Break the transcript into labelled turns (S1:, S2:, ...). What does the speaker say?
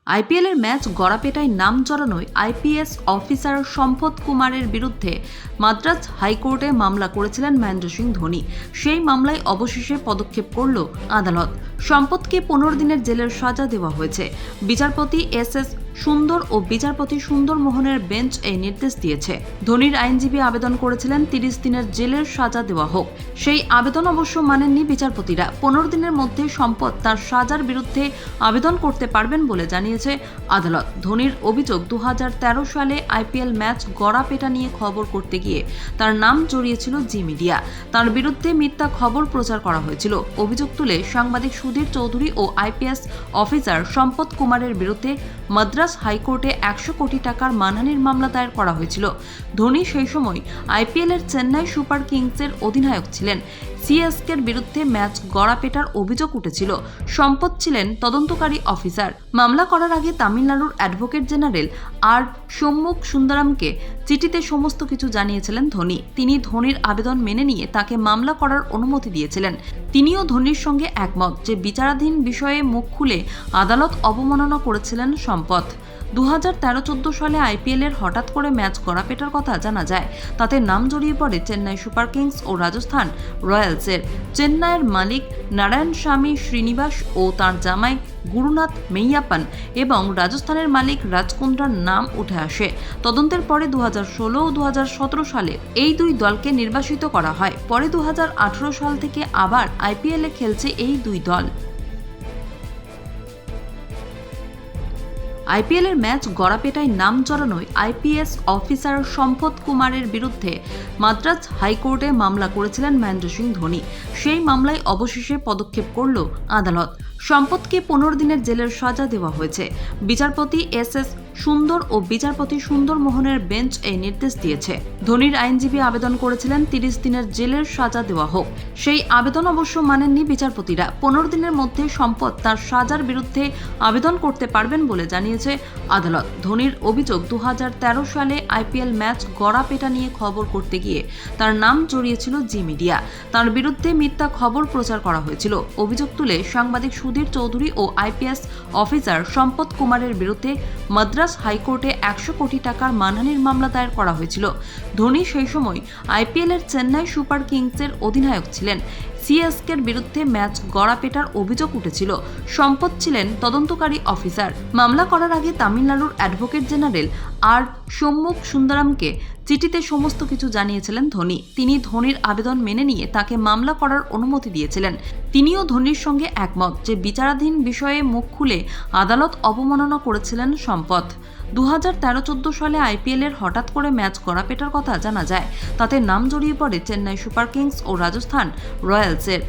S1: আইপিএলের ম্যাচ গড়াপেটায় নাম জড়ানোয় IPS officer সম্পদ কুমারের বিরুদ্ধে মাদ্রাজ হাইকোর্টে মামলা করেছিলেন মহেন্দ্র সিং ধোনি। সেই মামলায় অবশেষে পদক্ষেপ করল আদালত। সম্পদকে 15 দিনের জেলের সাজা দেওয়া হয়েছে। বিচারপতি এস সুন্দর ও বিচারপতি সুন্দর মোহনের বেঞ্চ এই নির্দেশ দিয়েছে। ধোনির আইনজীবী আবেদন করেছিলেন 30 দিনের জেলের সাজা দেওয়া হোক। সেই আবেদন অবশ্য মানেননি বিচারপতিরা। 15 দিনের মধ্যে সম্পদ তার সাজার বিরুদ্ধে আবেদন করতে পারবেন বলে জানিয়েছে আদালত। ধোনির অভিযোগ 2013 সালে আইপিএল ম্যাচ গড়াপেটা নিয়ে খবর করতে গিয়ে তার নাম জড়িয়েছিল জি মিডিয়া। তার বিরুদ্ধে মিথ্যা খবর প্রচার করা হয়েছিল। অভিযোগ তুলে সাংবাদিক সুধীর চৌধুরী ও আইপিএস অফিসার সম্পদ কুমারের বিরুদ্ধে মাদ্রাজ হাইকোর্টে 100 কোটি টাকার মানহানির মামলা দায়ের করা হয়েছিল। ধোনি সেই সময় আইপিএলের চেন্নাই সুপার কিংসের অধিনায়ক ছিলেন। সিএসকের বিরুদ্ধে ম্যাচ গড়াপেটার অভিযোগ উঠেছিল। সম্পদ ছিলেন তদন্তকারী অফিসার। মামলা করার আগে তামিলনাড়ুর অ্যাডভোকেট জেনারেল আর সম্মুখ সুন্দরমকে চিঠিতে সমস্ত কিছু জানিয়েছিলেন ধোনি। তিনি ধোনির আবেদন মেনে নিয়ে তাকে মামলা করার অনুমতি দিয়েছিলেন। তিনিও ধোনির সঙ্গে একমত যে বিচারাধীন বিষয়ে মুখ খুলে আদালত অবমাননা করেছিলেন সম্পদ। 2013-14 সালে আইপিএলের হঠাৎ করে ম্যাচ গড়াপেটার কথা জানা যায়। তাতে নাম জড়িয়ে পড়ে চেন্নাই সুপার কিংস ও রাজস্থান রয়্যালসের। চেন্নাইয়ের মালিক নারায়ণস্বামী শ্রীনিবাস ও তার জামাই গুরুনাথ মেইয়াপ্পান এবং রাজস্থানের মালিক রাজকুন্দ্রার নাম উঠে আসে। তদন্তের পরে 2016 ও 2017 সালে এই দুই দলকে নির্বাসিত করা হয়। পরে 2018 সাল থেকে আবার আইপিএলে খেলছে এই দুই দল। আইপিএলের ম্যাচ গড়াপেটায় নাম জড়ানোয় আইপিএস অফিসার সম্পদ কুমারের বিরুদ্ধে মাদ্রাজ হাইকোর্টে মামলা করেছিলেন মহেন্দ্র সিং ধোনি। সেই মামলায় অবশেষে পদক্ষেপ করল আদালত। সম্পদকে 15 দিনের জেলের সাজা দেওয়া হয়েছে। বিচারপতি এস সুন্দর ও বিচারপতি সুন্দর মোহনের বেঞ্চ এই নির্দেশ দিয়েছে। ধোনির আইনজীবী আবেদন করেছিলেন 30 দিনের জেলের সাজা দেওয়া হোক। সেই আবেদন অবশ্য মানেননি বিচারপতিরা। 15 দিনের মধ্যে সম্পদ তার সাজার বিরুদ্ধে আবেদন করতে পারবেন বলে জানিয়েছে আদালত। ধোনির অভিযোগ 2013 সালে আইপিএল ম্যাচ গড়াপেটা নিয়ে খবর করতে গিয়ে তার নাম জড়িয়েছিল জি মিডিয়া। তার বিরুদ্ধে মিথ্যা খবর প্রচার করা হয়েছিল। অভিযোগ তুলে সাংবাদিক সুধীর চৌধুরী ও আইপিএস অফিসার সম্পদ কুমারের বিরুদ্ধে মাদ্রাজ হাইকোর্টে 100 কোটি টাকার মানহানির মামলা দায়ের করা হয়েছিল। ধোনি সেই সময় আইপিএলের চেন্নাই সুপার কিংসের অধিনায়ক ছিলেন। সিএসকের বিরুদ্ধে ম্যাচ গড়াপেটার অভিযোগ উঠেছিল। সম্পদ ছিলেন তদন্তকারী অফিসার। মামলা করার আগে তামিলনাড়ুর অ্যাডভোকেট জেনারেল আর সম্মুখ সুন্দরমকে চিঠিতে সমস্ত কিছু জানিয়েছিলেন ধোনি। তিনি ধোনির আবেদন মেনে নিয়ে তাকে মামলা করার অনুমতি দিয়েছিলেন। তিনিও ধোনির সঙ্গে একমত যে বিচারাধীন বিষয়ে মুখ খুলে আদালত অবমাননা করেছিলেন সম্পদ। 2013-14 সালে আইপিএলের হঠাৎ করে ম্যাচ গড়াপেটার কথা জানা যায়। তাতে নাম জড়িয়ে পড়ে চেন্নাই সুপার কিংস ও রাজস্থান রয়্যালসের।